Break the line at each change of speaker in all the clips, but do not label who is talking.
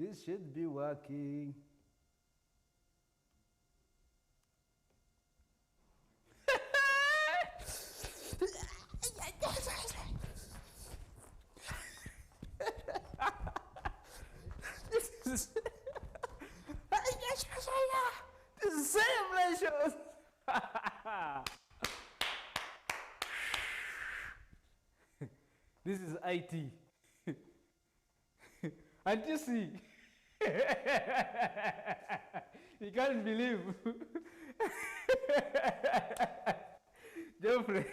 This should be working. This is celebration. This is IT. And you see, you can't believe. Geoffrey.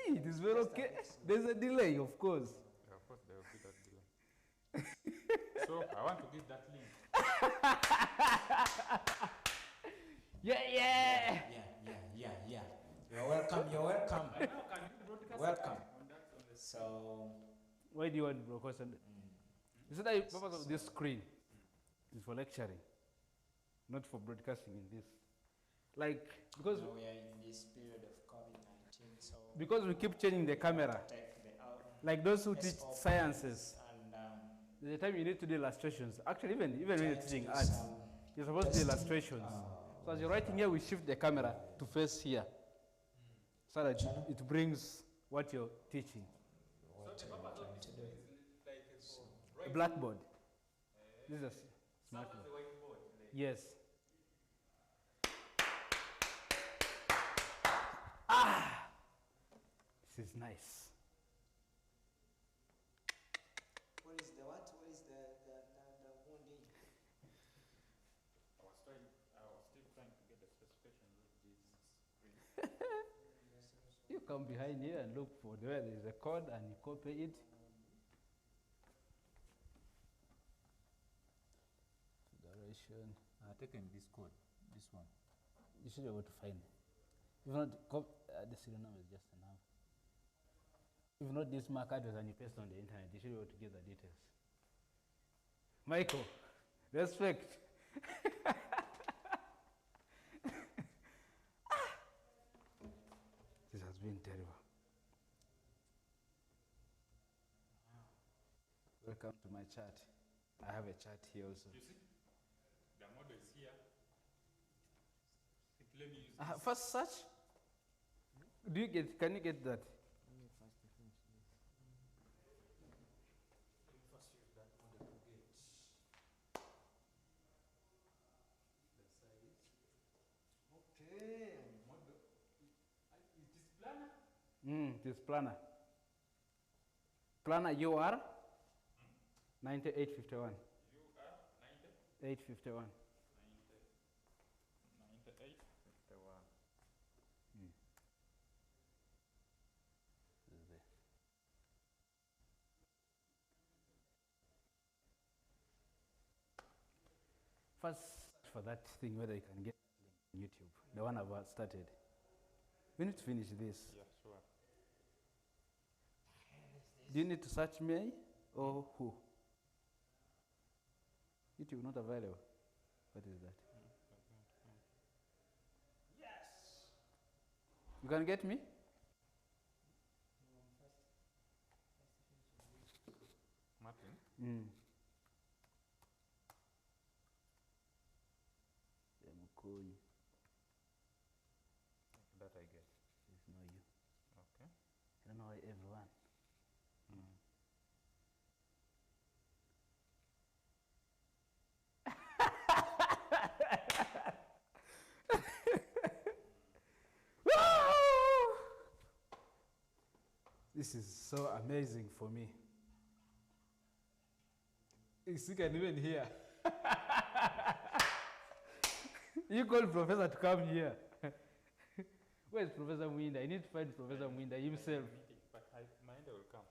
It is very okay. There's a delay, of course.
Yeah, of course, there will be that delay. So I want to give that link.
Yeah.
You're welcome. Welcome. So,
Why do you want broadcast? You said the purpose of this screen is for lecturing, not for broadcasting in this. Like, because
we are in this period of COVID-19, so
because we keep changing the camera. Like those who teach sciences, there's a time you need to do illustrations. Actually, even when you're teaching arts, you're supposed to do illustrations. So as you're writing here, we shift the camera to face here, so that it brings what you're teaching. A blackboard. This is a smart board. Yes. This is nice.
what is the what? What is the wounding?
I was still trying to get the specifications of this screen.
You come behind here and look for where there is a code and you copy it. Federation.
I've taken this code, this one.
You should be able to find it. If not, the serial number is just enough. If not, this MAC address and you paste on the internet, you should be able to get the details. Michael, respect. This has been terrible. Welcome to my chat. I have a chat here also.
You see, the model is here. Let me use this.
First search. Can you get that?
Let me first use that model to get the size. Okay, model. Is this planner?
This planner. Planner UR 9851.
UR 90?
851.
9851.
This is there. First, for that thing, whether you can get on YouTube, the one I've started. We need to finish this.
Yeah, sure.
Do you need to search me or who? YouTube not available. What is that?
Yes.
You can get me?
Martin?
Mukoi.
That I get.
It's not you.
Okay.
I don't know why everyone. This is so amazing for me. You can even hear. You call Professor to come here. Where's Professor Mwinda? I need to find Professor Mwinda himself.
But my end will come.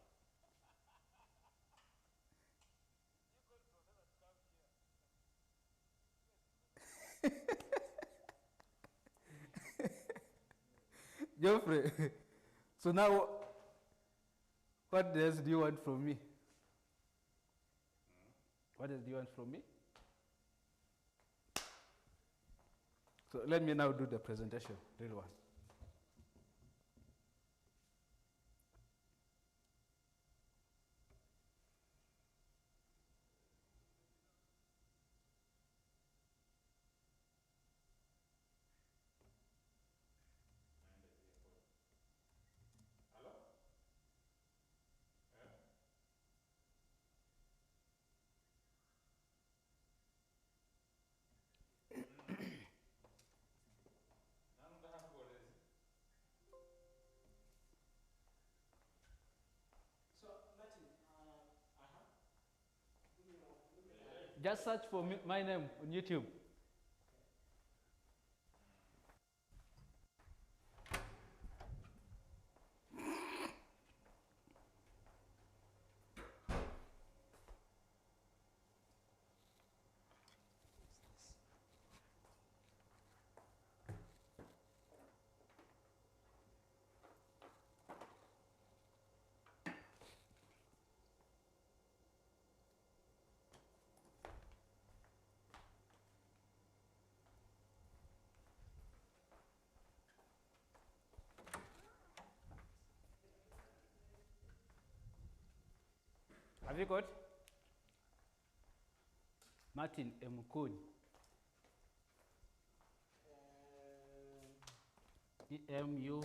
Geoffrey, so now, what else do you want from me? What else do you want from me? So let me now do the presentation, real one. Just search for my name on YouTube. Have you got? Martin Emukuni. EMU.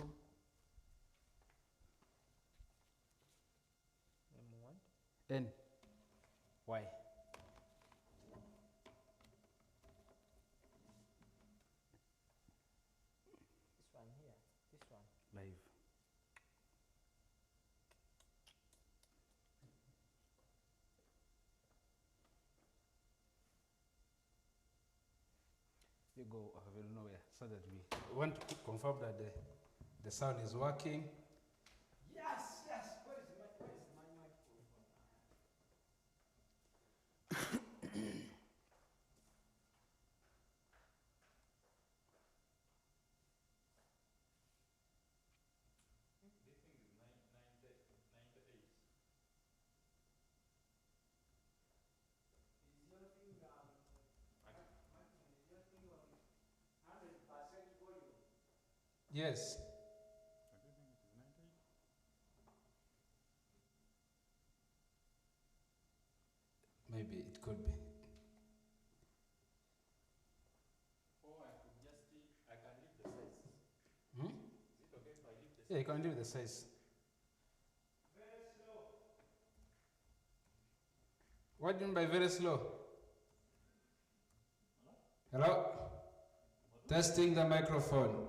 M1.
N. Y.
This one here. This one.
Live. You go nowhere so that we want to confirm that the sound is working.
Yes, yes. Where is my microphone? Is your thing is your thing on 100% volume?
Yes.
I do think it is 98.
Maybe it could be.
Or I could just I can leave the size.
Hmm?
Is it okay if I leave the size?
Yeah, you can leave the size.
Very slow.
What do you mean by very slow? Hello? Testing the microphone.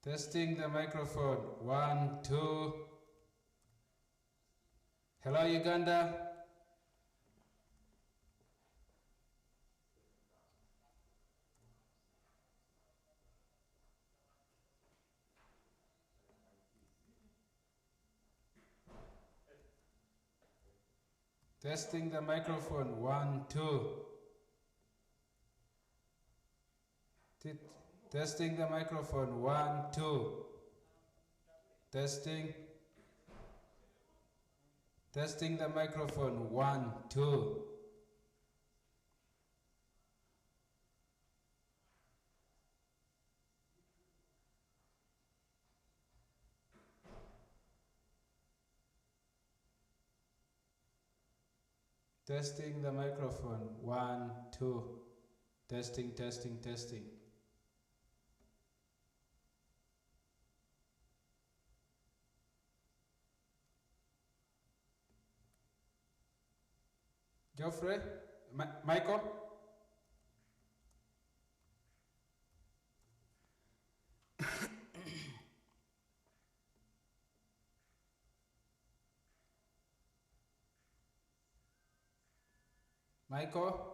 Testing the microphone. 1, 2. Hello, Uganda? Testing the microphone. 1, 2. Testing the microphone. 1, 2. Testing. Testing the microphone. 1, 2. Testing the microphone. 1, 2. Testing, testing, testing. Geoffrey? Michael? Michael?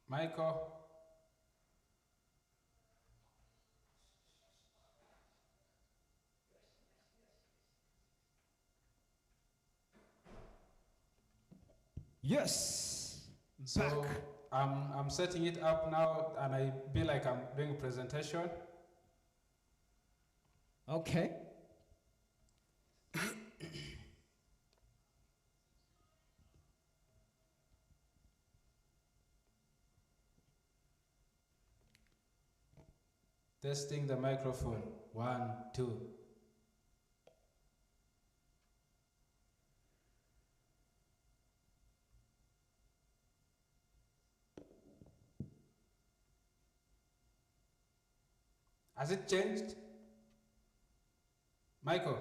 Michael?
Yes.
So I'm setting it up now, and I feel like I'm doing a presentation.
Okay.
Testing the microphone. 1, 2. Has it changed? Michael?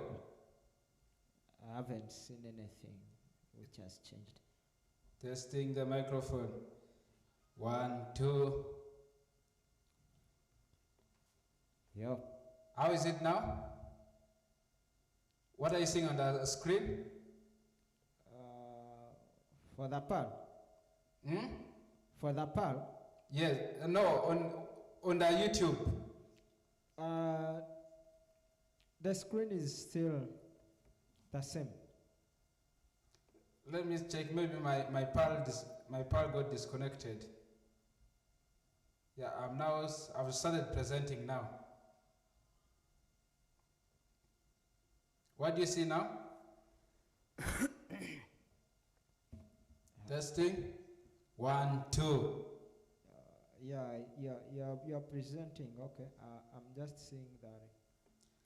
I haven't seen anything which has changed.
Testing the microphone. 1, 2.
Yo.
How is it now? What are you seeing on the screen?
For the pearl.
Hmm?
For the pearl.
Yes. No, on the YouTube.
The screen is still the same.
Let me check. Maybe my PAL got disconnected. Yeah, I've started presenting now. What do you see now? Testing. 1, 2.
You're presenting. Okay. I'm just seeing that.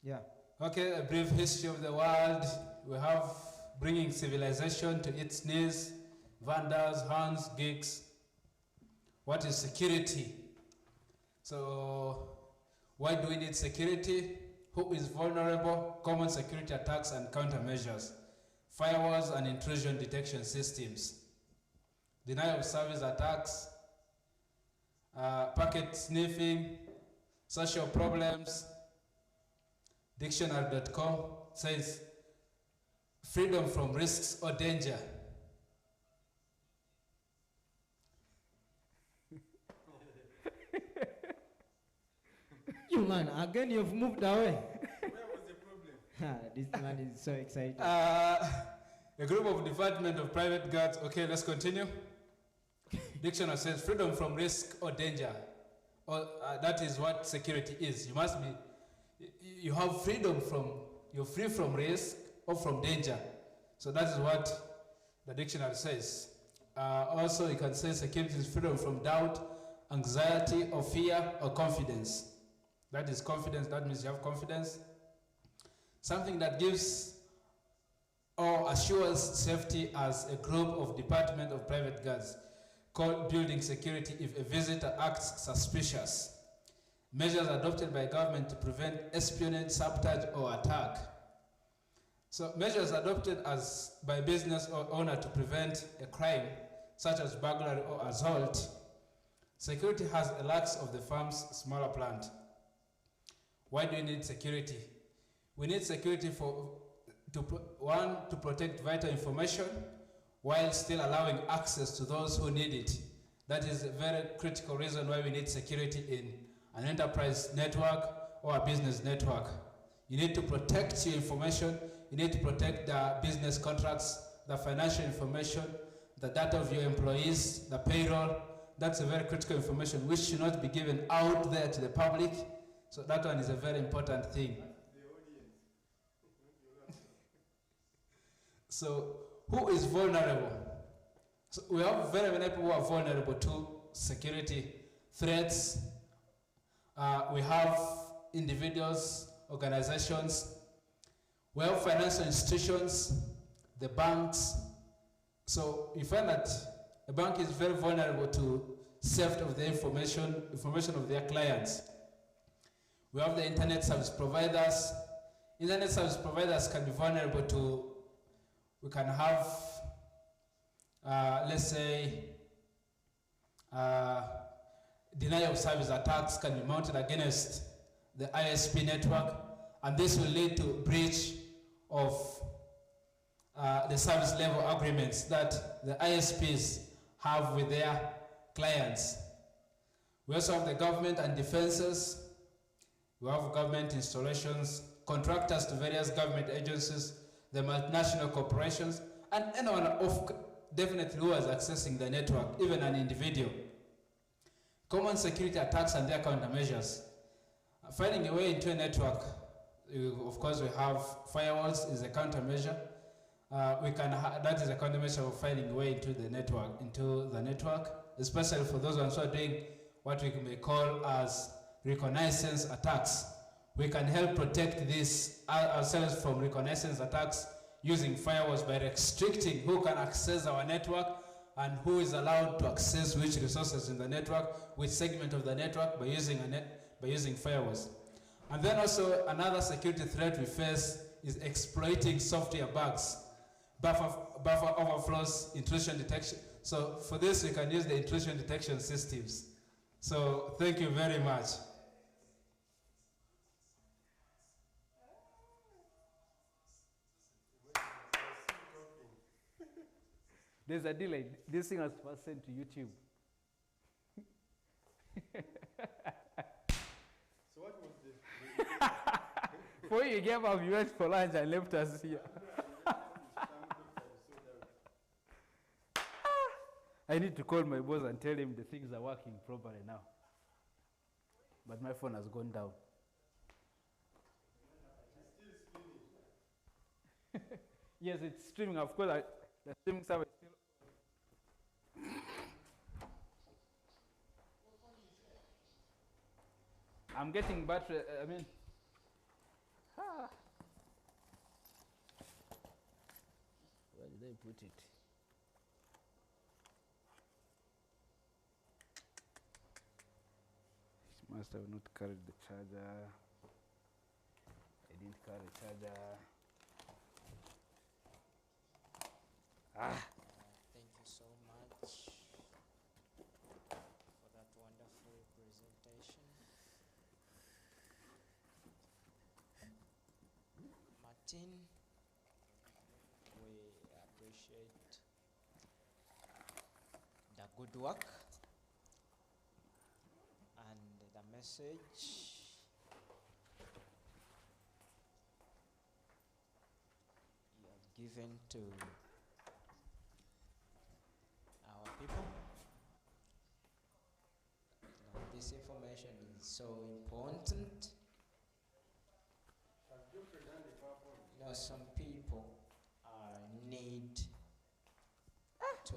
Yeah.
Okay, a brief history of the world. We have bringing civilization to its knees, Vandals, Huns, Greeks. What is security? So, why do we need security? Who is vulnerable? Common security attacks and countermeasures. Firewalls and intrusion detection systems. Denial of service attacks. Packet sniffing. Social problems. Dictionary.com says freedom from risks or danger.
You man, again you've moved away.
Where was the problem?
This man is so excited.
A group of Department of Private Guards. Okay, let's continue. Dictionary says freedom from risk or danger. Or that is what security is. You have freedom you're free from risk or from danger. So that is what the dictionary says. Also, you can say security is freedom from doubt, anxiety, or fear, or confidence. That is confidence. That means you have confidence. Something that gives or assures safety as a group of Department of Private Guards called building security if a visitor acts suspicious. Measures adopted by government to prevent espionage, sabotage, or attack. So measures adopted by business or owner to prevent a crime, such as burglary or assault. Security has a lack of the firm's smaller plant. Why do we need security? We need security to protect vital information while still allowing access to those who need it. That is a very critical reason why we need security in an enterprise network or a business network. You need to protect your information. You need to protect the business contracts, the financial information, the data of your employees, the payroll. That's a very critical information which should not be given out there to the public. So that one is a very important thing. So who is vulnerable? So we have very many people who are vulnerable to security threats. We have individuals, organizations. We have financial institutions, the banks. So you find that a bank is very vulnerable to theft of the information of their clients. We have the internet service providers. Internet service providers can be vulnerable to, we can have, let's say, denial of service attacks can be mounted against the ISP network, and this will lead to breach of the service level agreements that the ISPs have with their clients. We also have the government and defenses. We have government installations, contractors to various government agencies, the multinational corporations, and anyone of definitely who is accessing the network, even an individual. Common security attacks and their countermeasures. Finding a way into a network, of course we have firewalls is a countermeasure. That is a countermeasure of finding a way into the network, especially for those ones who are doing what we may call as reconnaissance attacks. We can help protect ourselves from reconnaissance attacks using firewalls by restricting who can access our network and who is allowed to access which resources in the network, which segment of the network, by using firewalls. And then also another security threat we face is exploiting software bugs, buffer overflows, intrusion detection. So for this, we can use the intrusion detection systems. So thank you very much.
There's a delay. This thing was first sent to YouTube.
So what was the
For you gave up, you went for lunch and left us here. I need to call my boss and tell him the things are working properly now. But my phone has gone down. Yes, it's streaming. Of course, the streaming service is still. I'm getting battery. Where did I put it? Must have not carried the charger. I didn't carry the charger.
Thank you so much for that wonderful presentation. Martin, we appreciate the good work and the message you have given to our people. Now, this information is so important. You know, some people need to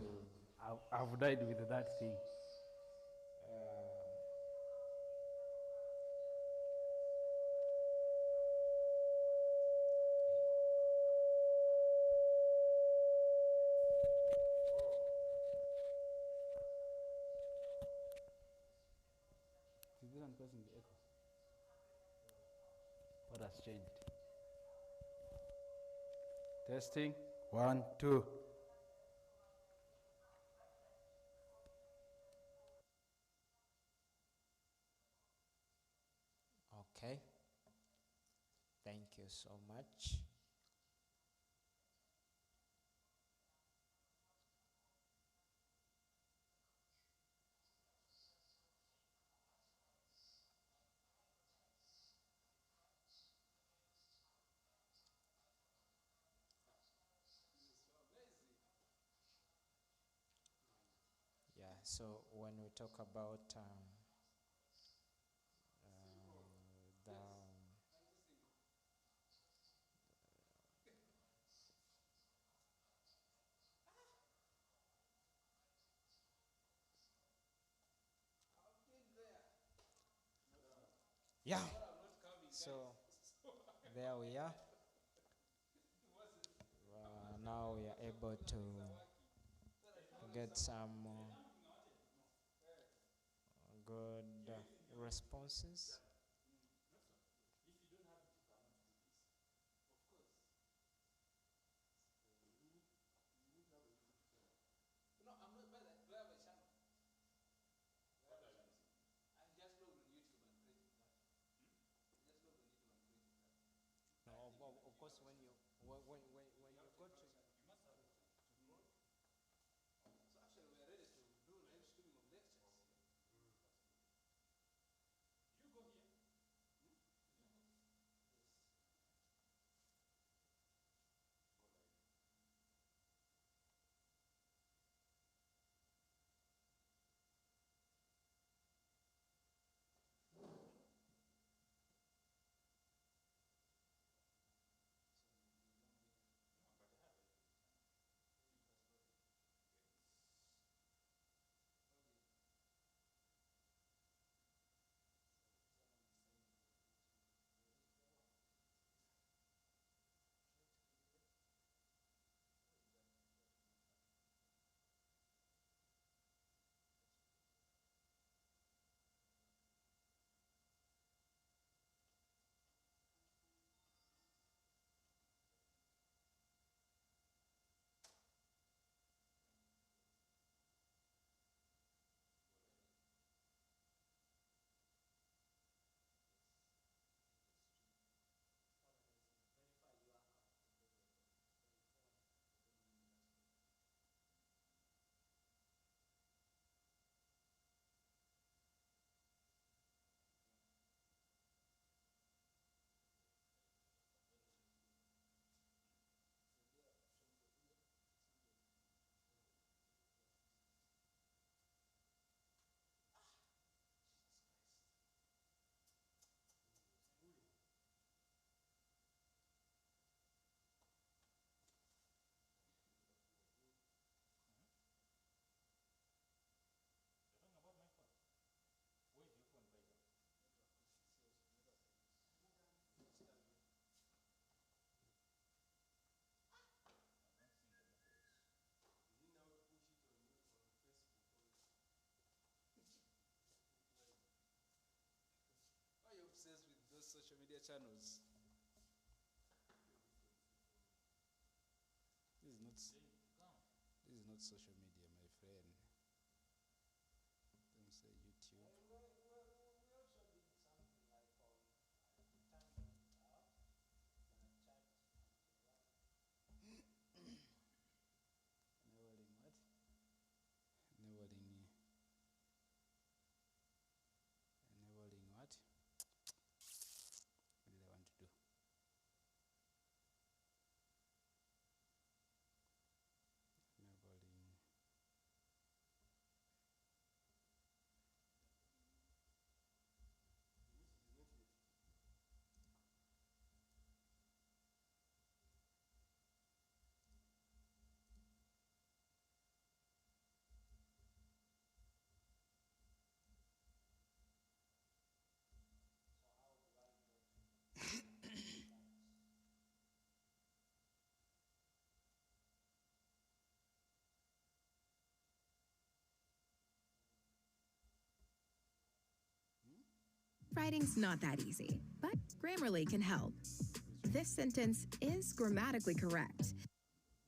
I've died with that thing. Is this one causing the echo? What has changed? Testing. 1, 2.
Okay. Thank you so much. Yeah, so when we talk about the yeah, so there we are. Now we are able to get some good responses. No, of course, when you go to
So actually we are ready to do live streaming of lectures. You go here. social media channels. This is not social media, my friend. Let me say YouTube. Enabling what? Enabling what? What did I want to do? Enabling.
Writing's not that easy, but Grammarly can help. This sentence is grammatically correct.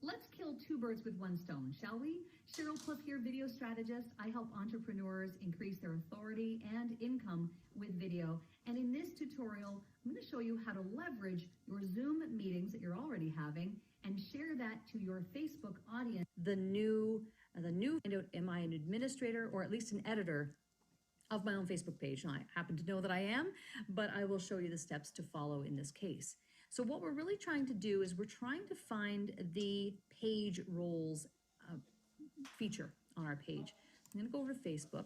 Let's kill two birds with one stone, shall we? Cheryl Cliff here, video strategist. I help entrepreneurs increase their authority and income with video. And in this tutorial, I'm going to show you how to leverage your Zoom meetings that you're already having and share that to your Facebook audience. The new, am I an administrator or at least an editor of my own Facebook page? Now, I happen to know that I am, but I will show you the steps to follow in this case. So what we're really trying to do is we're trying to find the page roles feature on our page. I'm going to go over to Facebook,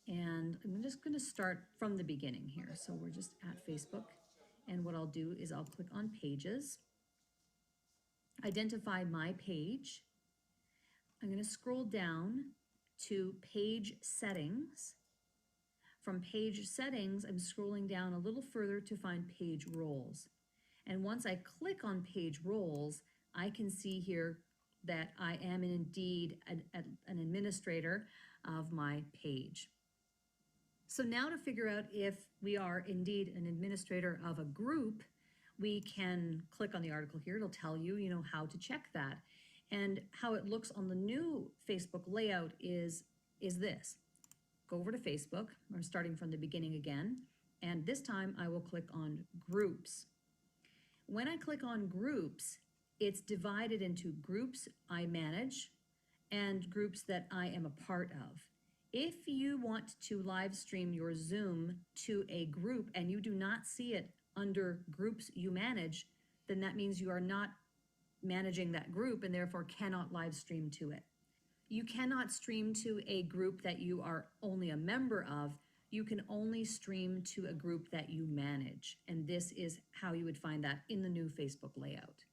and I'm just going to start from the beginning here. So we're just at Facebook, and what I'll do is I'll click on Pages, identify my page. I'm going to scroll down to Page Settings. From Page Settings, I'm scrolling down a little further to find Page Roles. And once I click on Page Roles, I can see here that I am indeed an administrator of my page. So now to figure out if we are indeed an administrator of a group, we can click on the article here. It'll tell you, how to check that. And how it looks on the new Facebook layout is this. Go over to Facebook, or starting from the beginning again, and this time I will click on Groups. When I click on Groups, it's divided into groups I manage and groups that I am a part of. If you want to live stream your Zoom to a group and you do not see it under groups you manage, then that means you are not managing that group and therefore cannot live stream to it. You cannot stream to a group that you are only a member of. You can only stream to a group that you manage. And this is how you would find that in the new Facebook layout.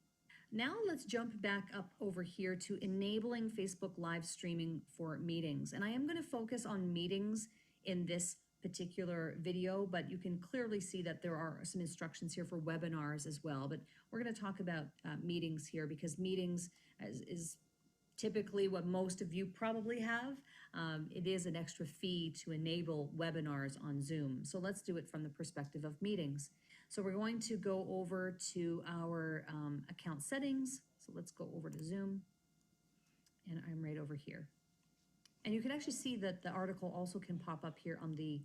Now let's jump back up over here to enabling Facebook live streaming for meetings. And I am going to focus on meetings in this particular video, but you can clearly see that there are some instructions here for webinars as well. But we're going to talk about meetings here because meetings is typically what most of you probably have. It is an extra fee to enable webinars on Zoom. So let's do it from the perspective of meetings. So we're going to go over to our account settings. So let's go over to Zoom, and I'm right over here. And you can actually see that the article also can pop up here on the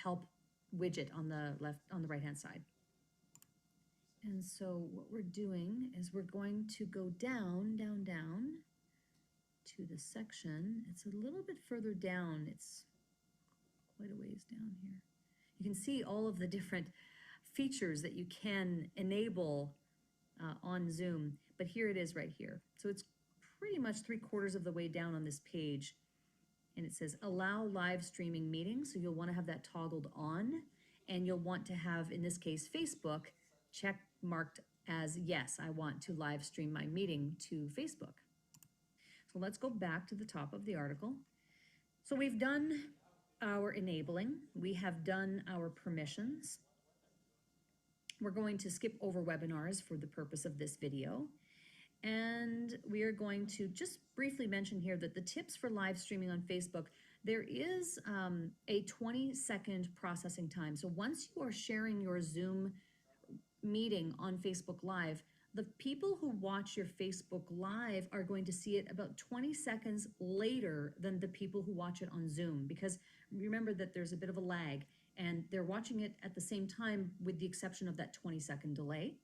help widget on the right-hand side. And so what we're doing is we're going to go down to the section. It's a little bit further down. It's quite a ways down here. You can see all of the different features that you can enable on Zoom, but here it is right here. So it's pretty much 3/4 of the way down on this page, and it says allow live streaming meetings. So you'll want to have that toggled on, and you'll want to have, in this case, Facebook check marked as yes, I want to live stream my meeting to Facebook. So let's go back to the top of the article. So we've done our enabling, we have done our permissions. We're going to skip over webinars for the purpose of this video. And we are going to just briefly mention here that the tips for live streaming on Facebook There is a 20-second processing time. So once you are sharing your Zoom meeting on Facebook Live, the people who watch your Facebook Live are going to see it about 20 seconds later than the people who watch it on Zoom, because remember that there's a bit of a lag, and they're watching it at the same time with the exception of that 20-second delay.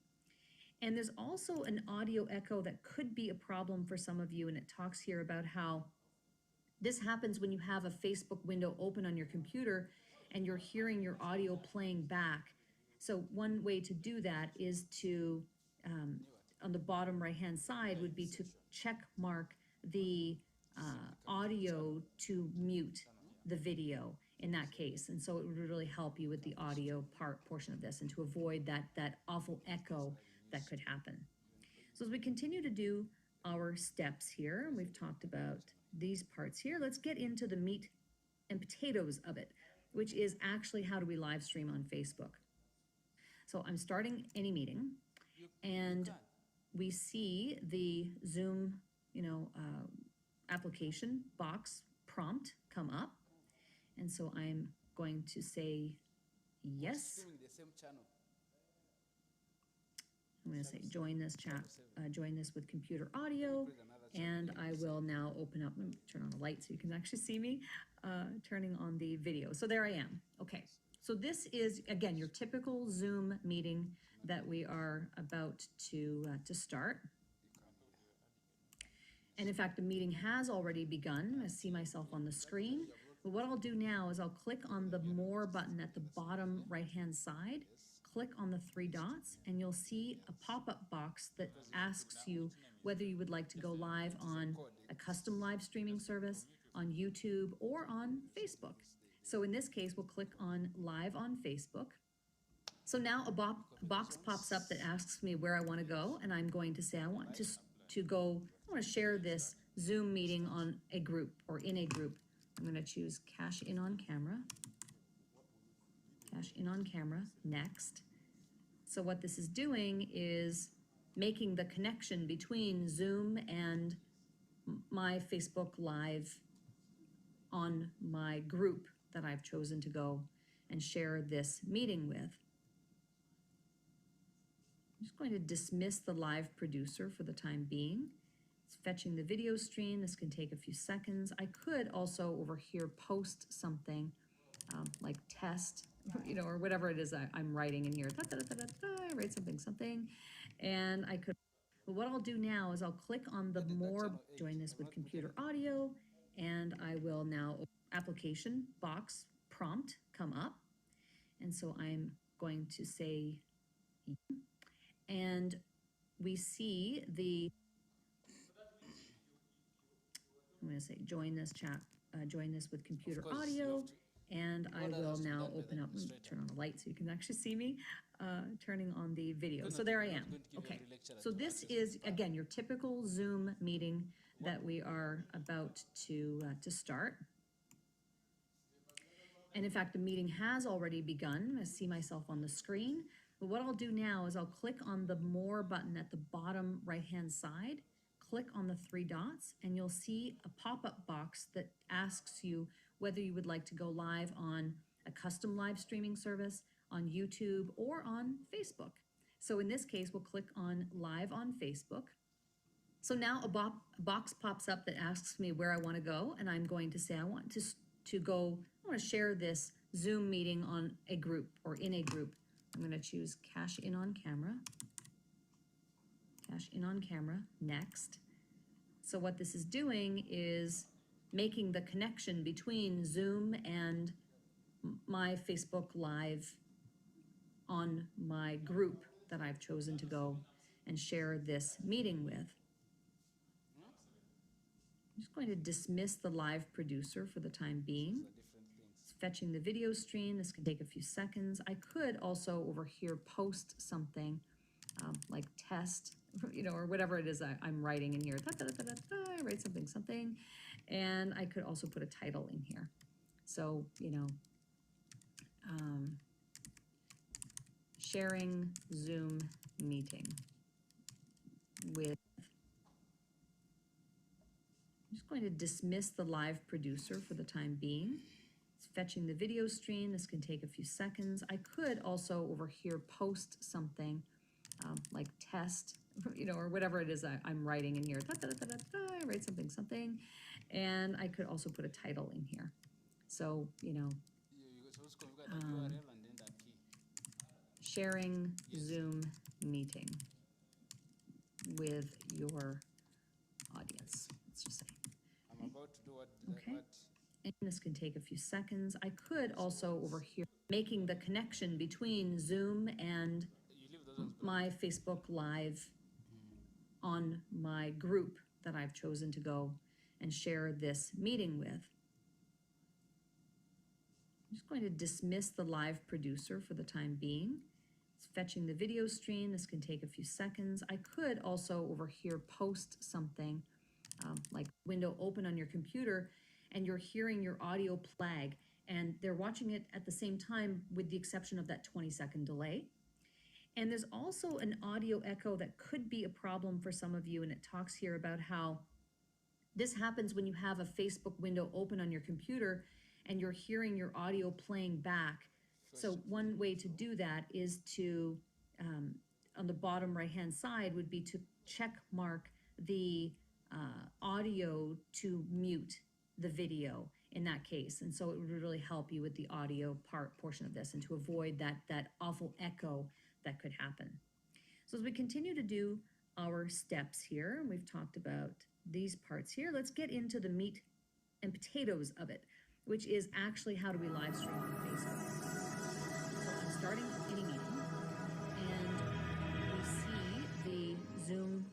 And there's also an audio echo that could be a problem for some of you, and it talks here about how this happens when you have a Facebook window open on your computer and you're hearing your audio playing back. So one way to do that is to, on the bottom right-hand side, would be to check mark the audio to mute the video in that case. And so it would really help you with the audio portion of this and to avoid that awful echo that could happen. So as we continue to do our steps here, and we've talked about these parts here, let's get into the meat and potatoes of it, which is actually how do we live stream on Facebook. So I'm starting any meeting, and we see the Zoom, application box prompt come up. And so I'm going to say yes. I'm going to say join this chat, join this with computer audio, and I will now open up, turn on the light so you can actually see me, turning on the video. So there I am. Okay. So this is, again, your typical Zoom meeting that we are about to start. And in fact, the meeting has already begun. I see myself on the screen. But what I'll do now is I'll click on the More button at the bottom right-hand side, click on the three dots, and you'll see a pop-up box that asks you whether you would like to go live on a custom live streaming service, on YouTube, or on Facebook. So in this case, we'll click on Live on Facebook. So now a box pops up that asks me where I want to go, and I'm going to say I want to go, I want to share this Zoom meeting on a group or in a group. I'm going to choose Cash In on Camera. Cash In on Camera, next. So what this is doing is making the connection between Zoom and my Facebook Live on my group that I've chosen to go and share this meeting with. I'm just going to dismiss the live producer for the time being. It's fetching the video stream. This can take a few seconds. I could also over here post something like test, or whatever it is I'm writing in here. I write something, and I could, but what I'll do now is I'll click on the More, join this with computer audio, and I will now, application box prompt come up. And so I'm going to say, and we see the, I'm going to say join this chat, join this with computer audio, and I will now open up, turn on the light so you can actually see me, turning on the video. So there I am. Okay. So this is, again, your typical Zoom meeting that we are about to start. And in fact, the meeting has already begun. I see myself on the screen. But what I'll do now is I'll click on the More button at the bottom right-hand side, click on the three dots, and you'll see a pop-up box that asks you whether you would like to go live on a custom live streaming service, on YouTube, or on Facebook. So in this case, we'll click on Live on Facebook. So now a box pops up that asks me where I want to go, and I'm going to say I want to go, I want to share this Zoom meeting on a group or in a group. I'm going to choose Cash In on Camera. Cash In on Camera, next. So what this is doing is making the connection between Zoom and my Facebook Live on my group that I've chosen to go and share this meeting with. I'm just going to dismiss the live producer for the time being. It's fetching the video stream. This can take a few seconds. I could also over here post something like test, or whatever it is I'm writing in here. I write something, and I could also put a title in here. So, sharing Zoom meeting with I'm just going to dismiss the live producer for the time being. It's fetching the video stream. This can take a few seconds. I could also over here post something like test, or whatever it is I'm writing in here. I write something, and I could also put a title in here. So, sharing Zoom meeting with your audience, let's just say.
I'm about to do what?
Okay. And this can take a few seconds. I could also over here, making the connection between Zoom and my Facebook Live on my group that I've chosen to go and share this meeting with. I'm just going to dismiss the live producer for the time being. It's fetching the video stream. This can take a few seconds. I could also over here post something like window open on your computer, and you're hearing your audio flag, and they're watching it at the same time with the exception of that 20-second delay. And there's also an audio echo that could be a problem for some of you, and it talks here about how this happens when you have a Facebook window open on your computer and you're hearing your audio playing back. So one way to do that is to, on the bottom right-hand side, would be to check mark the audio to mute the video in that case. And so it would really help you with the audio portion of this and to avoid that awful echo that could happen. So as we continue to do our steps here, and we've talked about these parts here, let's get into the meat and potatoes of it, which is actually how do we live stream on Facebook. So I'm starting any meeting, and we see the Zoom,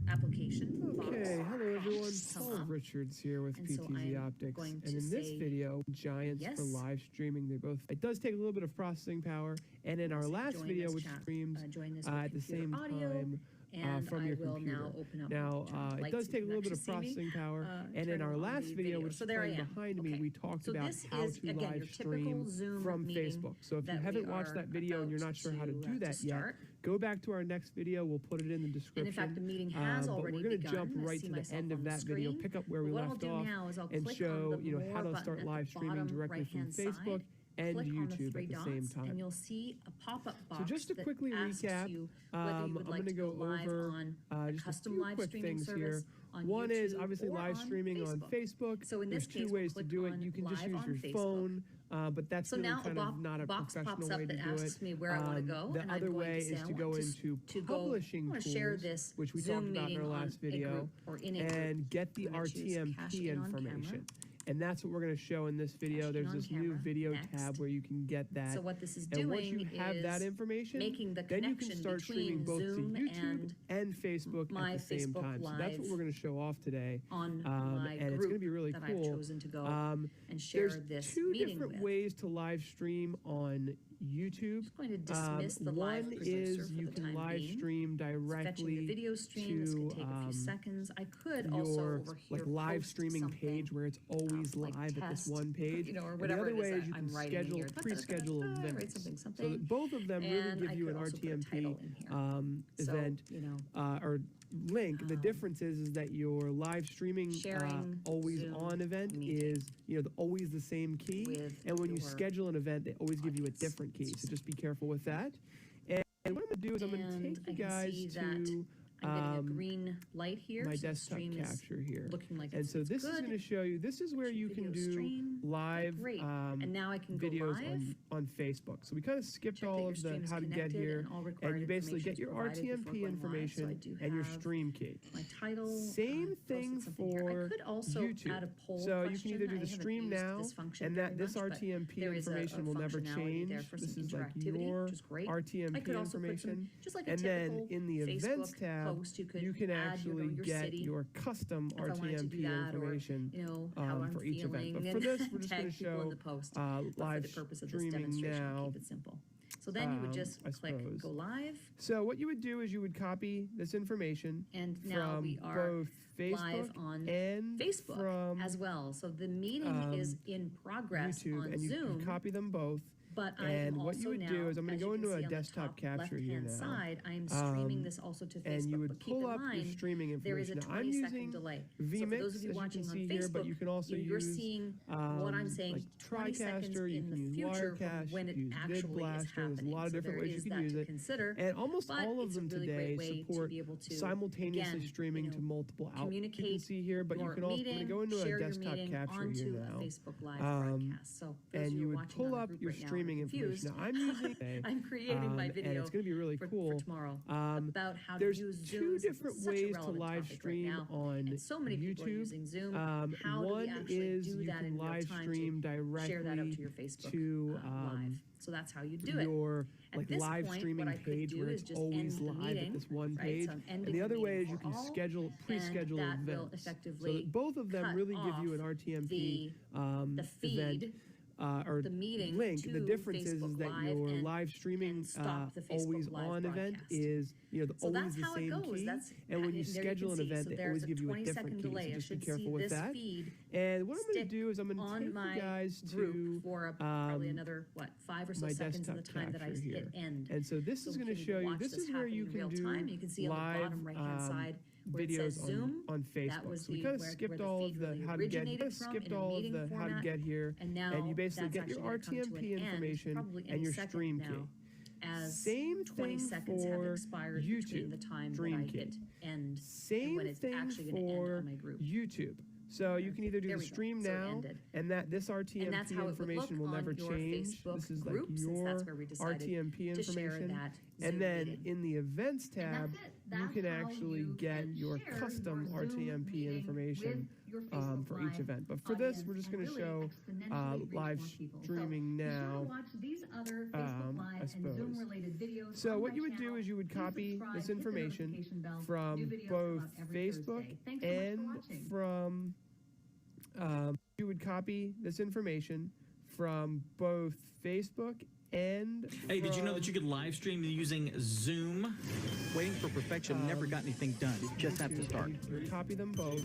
application.
Okay, hello everyone.
come
Paul
up.
Richards here with
And so
PTZ
I'm
Optics.
going
And
to
in this
say
video, Giants for
yes.
live streaming. It does take a little bit of processing power. And in our
Say
last
join
video,
this
which
chat,
streams
join this with
at the
computer
same
audio,
time
and
from
I
your
will
computer.
now open up.
Now,
turn
it
lights
does
so
take a
you
little
can
bit of
actually see me.
processing power. And
Turn
in our
on
last
the
video, which
So
is
there I
playing
am.
behind me,
Okay.
we talked
So
about
this
how
is,
to
again, your
live
typical
stream
Zoom
from
meeting
Facebook. So if you
that we
haven't watched
are
that video and you're not sure how to do that yet,
start.
go back to our next video. We'll put it in the description.
And in fact, the meeting has
but
already
we're going to
begun.
jump
I
right
see
to the
myself
end
on
of
the
that video,
screen.
pick up where we
What I'll
left
do
off,
now is I'll
and
click
show
on the
how
more
to
button
start
at the
live streaming
bottom
directly from
right-hand
Facebook
side.
and
Click on the
YouTube
three
at the
dots,
same time.
and you'll see a pop-up box.
So just to
that
quickly
asks
recap,
you whether you
I'm
would like
going to
to
go
live
over
on a
just a
custom
few
live
quick
streaming
things
service
here.
on
One is
YouTube
obviously
or
live
on
streaming on Facebook.
So in
There's
this
two
case,
ways
we'll
to do
click
it.
on
You can just
live
use
on
your
Facebook.
phone, but that's
So
really
now a
kind of not a
box
professional
pops up
way to
that
do it.
asks me where I want to go,
The
and
other
I'm going
way
to say
is
I
to
want
go
to
into
go,
publishing
I want to
tools,
share this
which we
Zoom
talked about in
meeting
our
on
last
a
video,
group or in a group.
and get the
I'm gonna choose cache
RTMP
in on
information.
camera.
And that's what we're going to show in this video.
Cache in
There's
on
this new
camera.
video
Next.
tab where you can get that.
So what this is
And once
doing
you have that
is
information,
making the
then you can
connection
start streaming
between
both
Zoom
to YouTube and Facebook
my
at the same
Facebook
time. So that's what
Live
we're going to show off today.
on my
and it's going to
group
be really
that
cool.
I've chosen to go
Um,
and share
There's
this
two
meeting
different
with.
ways to live stream on YouTube.
Just going to dismiss the live
One
producer
is
for
you
the
can
time
live
being.
stream
Fetching the
directly
video stream, this can
to
take a few seconds. I could also
your
over here
live
post
streaming
something,
page where it's always
like
live at this
test,
one page.
or
And
whatever
the other
it is
way
that
is you
I'm
can
writing in
schedule
here.
pre-schedule
Write
events.
something.
So that both of them really
And
give
I
you
could
an
also put a title in here. So,
event or link. The difference is that your live streaming
sharing
always
Zoom
on event
meeting
is always the same key,
with
and when you
your
schedule an event, they always give you a
audience.
different key.
It's
So just be careful with that. And what I'm going to do is I'm going to
And
take
I
you
can
guys
see
to
that I'm getting a green light here.
my
so the
desktop
stream is
capture here.
looking like
And
it's
so this is
good.
going to show you, this is where you can
Video
do
stream.
live
Great. And now I can go
videos
live.
on Facebook. So we kind of skipped
Check that
all
your
of the
stream is
how to get
connected
here,
and all required
and you basically
information
get your
is provided before
RTMP
going live.
information
So I do
and your
have
stream key.
my title.
Same
posted
thing
something here.
for
I could also
YouTube.
add a poll
So you
question.
can either do
I
the
haven't
stream
used
now,
this function
and
very
that this
much, but
RTMP
there is a
information will never
functionality
change.
there for
This
some
is like
interactivity,
your
which is great. I
RTMP
could also put
information.
some, just like a
And then
typical
in the events
Facebook
tab,
post, you could
you can
add
actually
your
get
city,
your custom
if I wanted to do
RTMP
that, or,
information
how I'm
for each event.
feeling,
But for
and
this, we're just going
tag
to
people in
show
the post. But
live
for the purpose of this
streaming
demonstration,
now.
keep it simple. So then you would just
I
click
suppose.
go live,
So what you would do is you would copy this information
and now
from
we are
both Facebook
live on
and
Facebook
from
as well. So the meeting is in progress
YouTube,
on
and you
Zoom.
copy them both.
But I
And
am
what you
also
would
now,
do is I'm going
as
to go
you can
into a
see on the
desktop
top
capture here
left-hand
now.
side, I am streaming
Um,
this also to Facebook.
and you would
but keep
pull
in
up your
mind,
streaming
there is a
information. Now, I'm
20-second
using
delay. So for
vMix,
those of you
as you
watching
can
on
see here, but
Facebook,
you can also
you're
use
seeing what I'm saying
like
20 seconds
TriCaster, you
in
can
the
use
future from
Wirecast,
when
you
it
can use
actually is
VidBlaster. There's
happening.
a lot of
So
different
there
ways
is
you can
that
use
to
it.
consider.
And almost
But
all of
it's a
them
really
today
great way to
support
be able to,
simultaneously
again,
streaming
you know,
to multiple outlets. You can
communicate
see here, but you
your
can also I'm
meeting,
gonna go into
share
a
your
desktop
meeting
capture
onto
here
a
now.
Facebook Live
Um,
broadcast. So for those
And
of
you
you
would
watching
pull
on the
up
group
your
right now and
streaming information.
confused,
Now, I'm using
I'm creating my video
and it's going to be really
for
cool.
tomorrow
Um,
about how to
There's
use Zoom.
two
Since
different
it's such a
ways to
relevant
live
topic right
stream
now,
on
and so many people are
YouTube.
using Zoom. How do we
One
actually
is
do
you
that
can
in real
live
time
stream
to
directly
share that out to your Facebook
to
Live? So that's how you do it.
your
At
like
this
live
point,
streaming
what I could
page
do
where
is
it's
just
always
end the
live
meeting,
at this one
right?
page.
So I'm ending
And the
the
other way
meeting
is you
for
can
all,
schedule pre-schedule
and that will
events. So
effectively
that both of them
cut
really give you an
off
RTMP
the feed,
event or
the meeting
link. The
to
difference is
Facebook
that
Live
your
and-
live streaming
and stop the Facebook
always
Live
on event
broadcast.
is
So
always
that's
the
how it
same
goes.
key.
That's
And when
there
you
can
schedule an
see.
event,
So
they
there's
always
a
give you a
20-second
different key.
delay.
So
I
just be
should
careful
see
with
this
that.
feed
And what I'm going
stick
to do is I'm going to
on
take you
my
guys
group
to
for probably another 5 or so
my
seconds of
desktop
the time that I
capture
hit
here.
end.
And so this
So
is
we
going to
can
show you,
watch
this
this
is where
happen
you
in
can
real
do
time. You can see on the
live
bottom right-hand side where it
videos
says Zoom.
on
That
Facebook.
was
So we
the
kind of
where
skipped
the
all
feed
of the
really
how to get,
originated from
skipped
in a
all of
meeting
the how to
format.
get here.
And now
And you basically
that's
get your
actually gonna come to
RTMP
an end
information
probably
and
any
your
second
stream
now,
key.
as
Same
20
thing
seconds have
for
expired between
YouTube,
the time that
stream
I
key.
hit end and
Same
when it's
thing
actually going to end
for
on my group.
YouTube. So you can either do
There
the
we go.
stream
So it
now,
ended.
and that this
And
RTMP
that's how it would look
information will
on
never
your
change.
Facebook
This is
group,
like
since
your
that's where we decided
RTMP
to share
information.
that Zoom
And then
meeting.
in the events
And
tab,
that's it.
you
That's
can
how
actually
you
get
can
your
share
custom
your Zoom
RTMP
meeting
information
with your Facebook
for each
Live
event. But for this,
audience
we're just
and
going to
really
show
exponentially reach
live
more people. So
streaming
be sure to
now.
watch these other Facebook Live
I
and
suppose.
Zoom-related videos
So
on
what
my
you would do
channel.
is you would
Please
copy
subscribe,
this
hit the
information
notification bell.
from
New videos
both
come out every
Facebook
Thursday. Thanks so much
and
for watching.
from you would copy this information from both Facebook and
Hey, did you know that
from
you could live stream using Zoom? Waiting for perfection never got anything done. You just have to start.
You would copy them both.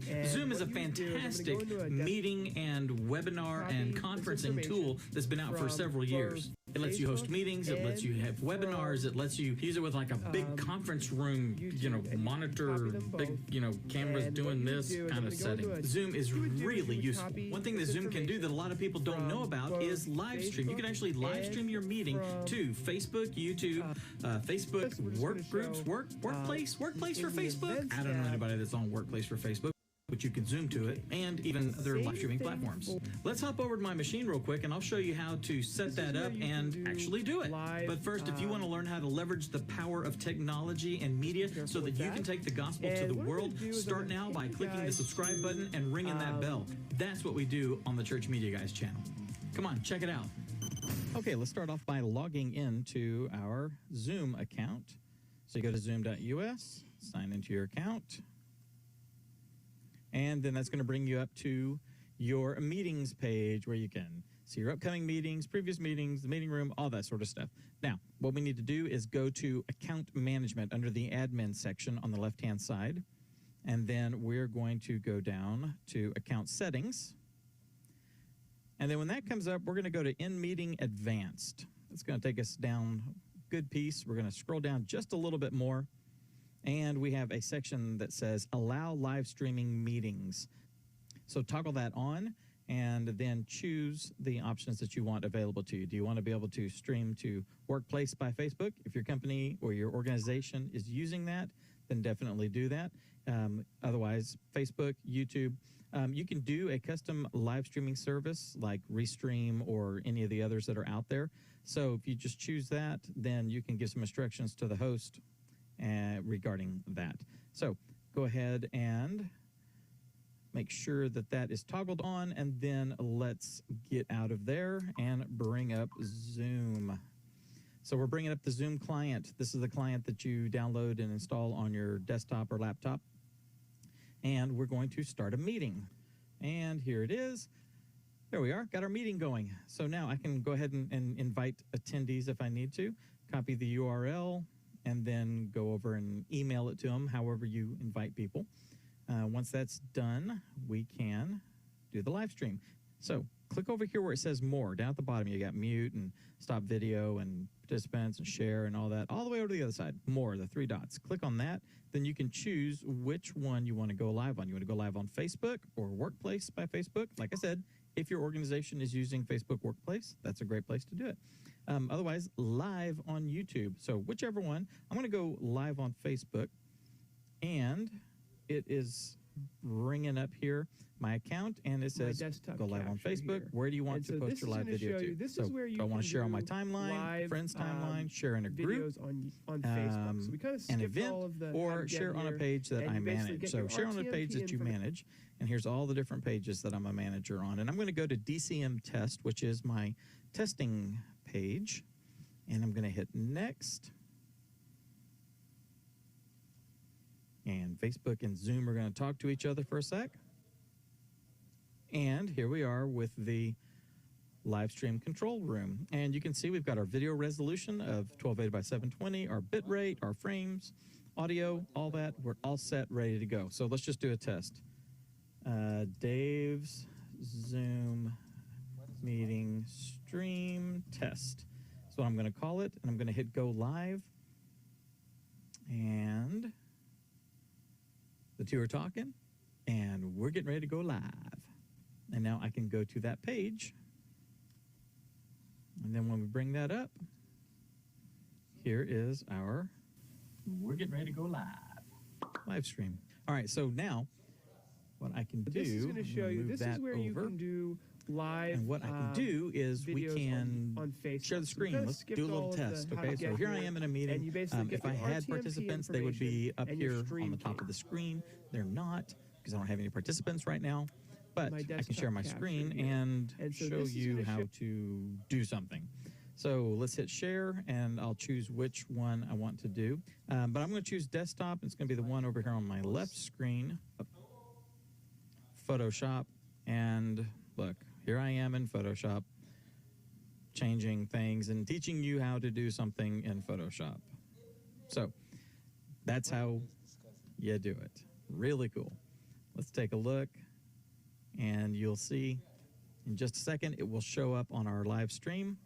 And
Zoom is a
what you would do is I'm gonna
fantastic
go into a desk-
meeting and webinar
copy
and
this
conferencing
information
tool that's been out for
from
several
both
years. It lets you host
Facebook
meetings, it lets you have
and
webinars, it lets you use it with like a big conference room,
YouTube,
you know,
and you can
monitor,
copy them
big,
both.
you know, cameras
And
doing
what you would
this
do is
kind
I'm
of
gonna go into
setting.
a-
Zoom is
what you would do is
really
you would
useful.
copy
One thing that
this
Zoom can do that a lot of people don't know
from
about
both
is live stream. You can
Facebook
actually live stream your meeting
from,
to Facebook, YouTube, Facebook,
we're just
work
gonna
groups,
show,
workplace for
in the
Facebook.
events
I don't know
tab.
anybody that's on Workplace for Facebook, but you can Zoom to it, and even other
Same
live streaming
thing
platforms.
for-
Let's hop over to my machine real quick, and I'll show you how to set
This is
that
where
up
you can
and
do
actually do it.
live,
But first, if you want to learn how to leverage the power of technology and media so that
with
you
that.
can take the gospel to
And
the
what I'm gonna
world,
do is I'm
start
gonna
now
take
by
you
clicking the
guys,
subscribe button and ringing that bell. That's what we do on the Church Media Guys channel. Come on, check it out. Okay, let's start off by logging into our Zoom account. So you go to zoom.us, sign into your account, and then that's going to bring you up to your meetings page where you can see your upcoming meetings, previous meetings, the meeting room, all that sort of stuff. Now, what we need to do is go to account management under the admin section on the left-hand side, and then we're going to go down to account settings. And then when that comes up, we're going to go to in-meeting advanced. It's going to take us down a good piece. We're going to scroll down just a little bit more. And we have a section that says allow live streaming meetings. So toggle that on and then choose the options that you want available to you. Do you want to be able to stream to Workplace by Facebook? If your company or your organization is using that, then definitely do that. Otherwise, Facebook, YouTube. You can do a custom live streaming service like Restream or any of the others that are out there. So if you just choose that, then you can give some instructions to the host regarding that. So go ahead and make sure that that is toggled on, and then let's get out of there and bring up Zoom. So we're bringing up the Zoom client. This is the client that you download and install on your desktop or laptop. And we're going to start a meeting. And here it is. There we are, got our meeting going. So now I can go ahead and invite attendees if I need to, copy the URL, and then go over and email it to them, however you invite people. Once that's done, we can do the live stream. So click over here where it says more. Down at the bottom, you got mute and stop video and participants and share and all that. All the way over to the other side, more, the 3 dots. Click on that. Then you can choose which one you want to go live on. You want to go live on Facebook or Workplace by Facebook. Like I said, if your organization is using Facebook Workplace, that's a great place to do it. Otherwise, live on YouTube. So whichever one. I'm going to go live on Facebook. And it is bringing up here my account, and it says go live on Facebook.
Here.
Where do you want to post your live video to?
This
so
is where you
do I want to share on my
do
timeline, friends timeline, share in a group,
videos on Facebook. So we kind of
an
skipped
event,
all of the
or share on a page that I manage. So share on a page that you manage, and here's all the different pages that I'm a manager on. And I'm going to go to DCM Test, which is my testing page, and I'm going to hit next. And Facebook and Zoom are going to talk to each other for a sec. And here we are with the live stream control room. And you can see we've got our video resolution of 1280 by 720, our bit rate, our frames, audio, all that. We're all set, ready to go. So let's just do a test. Dave's Zoom meeting stream test. That's what I'm going to call it. And I'm going to hit go live. And the two are talking, and we're getting ready to go live. And now I can go to that page. And then when we bring that up, here is our we're getting ready to go live stream. All right, so now what I can do,
this is going to show you, this is where you can do live.
And what I can do is we can
on Facebook.
share the screen.
So
Let's do a little test. Okay, so here I am in a meeting. If I had participants, they would be up here on the top of the screen. They're not, because I don't have any participants right now. But I can share my screen and show you how to do something. So let's hit share, and I'll choose which one I want to do. But I'm going to choose desktop. It's going to be the one over here on my left screen. Photoshop. And look, here I am in Photoshop, changing things and teaching you how to do something in Photoshop. So that's how you do it. Really cool. Let's take a look. And you'll see in just a second, it will show up on our live stream.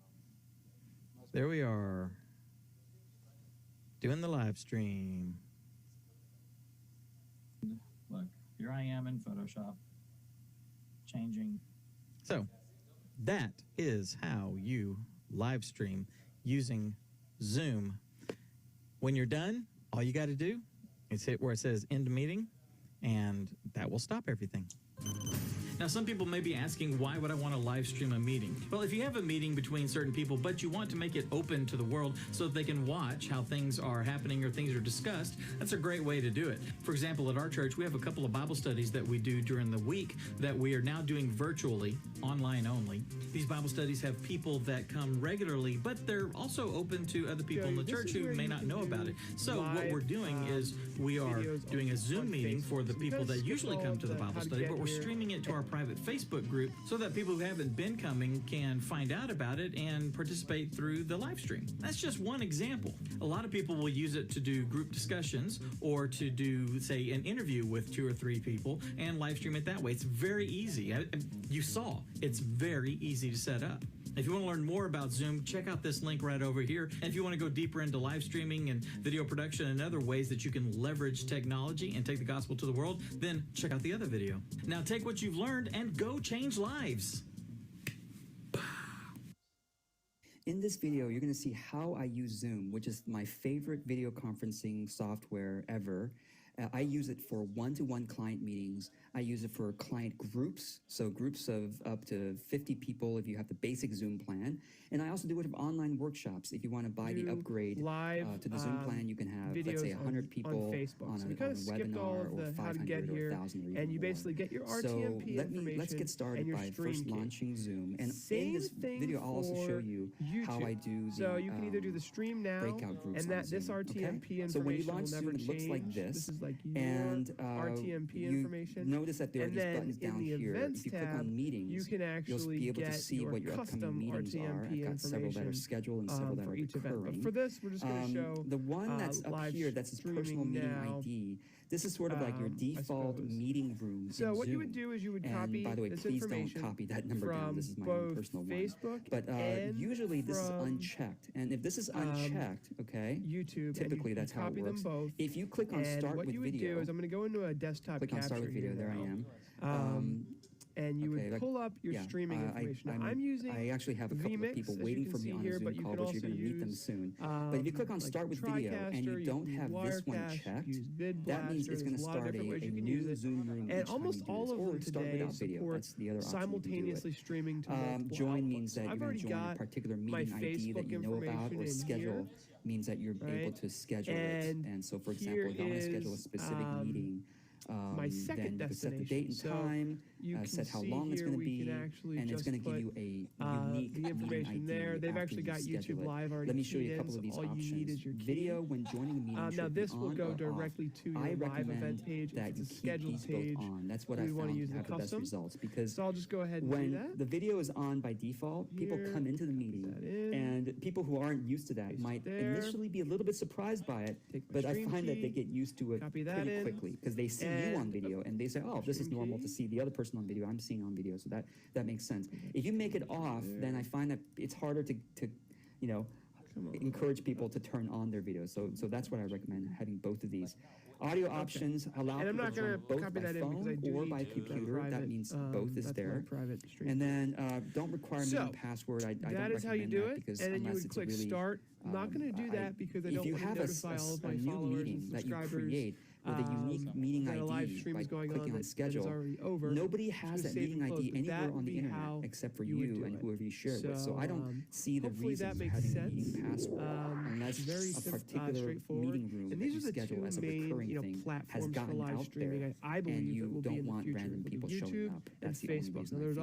There we are, doing the live stream. Look, here I am in Photoshop, changing. So that is how you live stream using Zoom. When you're done, all you got to do is hit where it says end meeting, and that will stop everything. Now, some people may be asking, why would I want to live stream a meeting? Well, if you have a meeting between certain people, but you want to make it open to the world so that they can watch how things are happening or things are discussed, that's a great way to do it. For example, at our church, we have a couple of Bible studies that we do during the week that we are now doing virtually, online only. These Bible studies have people that come regularly, but they're also open to other people in the church who may not know about it. So what we're doing is we are doing a Zoom meeting for the people that usually come to the Bible study, but we're streaming it to our private Facebook group so that people who haven't been coming can find out about it and participate through the live stream. That's just one example. A lot of people will use it to do group discussions or to do, say, an interview with 2 or 3 people and live stream it that way. It's very easy. You saw, it's very easy to set up. If you want to learn more about Zoom, check out this link right over here. And if you want to go deeper into live streaming and video production and other ways that you can leverage technology and take the gospel to the world, then check out the other video. Now take what you've learned and go change lives.
In this video, you're going to see how I use Zoom, which is my favorite video conferencing software ever. I use it for one-to-one client meetings. I use it for client groups, so groups of up to 50 people if you have the basic Zoom plan. And I also do it for online workshops. If you want to buy the upgrade to the Zoom plan, you can have, let's say, 100 people on a webinar or 500 or 1,000 or
and you basically get your RTMP information.
Let's get started by first launching Zoom. And in this video, I'll also show you how I do the
so you can either do the stream now,
breakout groups
and that this RTMP information
so when you launch
will never
Zoom, it looks like this.
This is like your
and
RTMP
you
information.
Notice that there are these buttons down here. If you click
tab,
on meetings,
you can actually
you'll be able to
get
see what your upcoming meetings are. I've got several that are scheduled and several that are
each event.
recurring.
But for this, we're just going to show
the one that's up here, that's his personal meeting
now.
ID. This is sort of like your
I
default
suppose.
meeting room.
So
in
what you
Zoom.
would do is you would
And
copy
by the way,
this
please don't
information
copy that number down.
from
This is my
both
own personal
Facebook
one. But
and
usually this is
from,
unchecked. And if this is unchecked, okay,
YouTube.
typically
and you
that's how it
copy
works.
them both.
If you click on
And
start
what
with
you would
video,
do is I'm going to go into a desktop
click on
capture
start with video,
here
there I
now.
am.
And you
okay,
would
like-
pull up your
yeah,
streaming information. Now, I'm using
I actually have a couple
vMix,
of people
as you
waiting
can
for me
see
on
here,
a
but
Zoom
you
call,
can
but you're
also
going to meet them
use,
soon. But if you click on
like
start with video and
TriCaster,
you don't
can use
have this one
Wirecast,
checked,
use VidBlaster,
that means it's going to
there's a lot of
start a
different ways you can use
new
it.
Zoom room
And
each time
almost
you do
all
this,
of
or
them
start
today
without video.
support
That's the other option you can do it.
simultaneously streaming to multiple
Join
outputs.
means that
I've
you're going
already
to join a
got
particular
my
meeting ID that
Facebook
you know about,
information
or
in
schedule
here,
means that you're able
right?
to schedule
And
it. And so, for
here
example, if I want to schedule a
is,
specific meeting,
my
then
second
you could set the date and
destination. So
time,
you can
set how
see
long it's
here
going to
we
be,
can actually
and it's
just
going to give
put,
you a unique
the
meeting
information
ID
there. They've
after
actually
you
got
schedule
YouTube
it.
Live already
Let me show you
keyed
a
in,
couple
so
of these
all
options.
you need is your key.
Video when joining a meeting
Now
should
this
be
will
on
go
or
directly
off.
to your
I
live
recommend
event page. If
that
it's
you
a
keep
scheduled
these
page,
both on. That's what
we
I
want to
found
use the
have the best
custom.
results, because
So I'll just go ahead and do
when
that.
the video is on by default, people
Here,
come into the meeting,
that in,
and people who aren't used to that
paste it
might
there,
initially be a little bit surprised by it,
take my
but I
stream
find that they
key,
get used to it
copy that
pretty
in,
quickly, because they see you on
and
video and they say, oh, this is
stream
normal
key.
to see the other person on video. I'm seeing on video, so that makes sense. If you make it off, then I find that it's harder to you know, encourage people to turn on their videos. So that's what I recommend, having both of these. Audio options allow
And I'm
people
not
to
gonna
join both
copy
by
that in because I
phone
do
or
need
by
to.
computer.
Private,
That means both is
that's my
there.
private stream.
And then don't require
So,
meeting password. I don't
that is how you
recommend
do
that
it,
because
and then you
unless
would
it's a
click
really,
start. I'm not going to do that because I
if
don't
you
want to
have
notify all of
a
my
new
followers
meeting
and
that you
subscribers
create with a unique meeting
that a live
ID
stream
by
is going
clicking
on
on
that is
schedule,
already over.
nobody
It's
has
gonna
that
save
meeting
and close,
ID
but
anywhere
that
on
would
the
be
internet
how
except for
you would
you
do
and
it.
whoever you share it with. So I don't see the
hopefully that
reasons for
makes
having a
sense.
meeting password unless
Very
a
sim-
particular
straightforward.
meeting room
And
that
these
you
are the
schedule
two
as a
main,
recurring
you know,
thing has
platforms for
gotten
live
out
streaming.
there,
I
and
believe
you
it will be
don't
in the
want
future.
random
It'll be
people showing
YouTube
up.
and
That's the only
Facebook.
reason
Now,
I
there's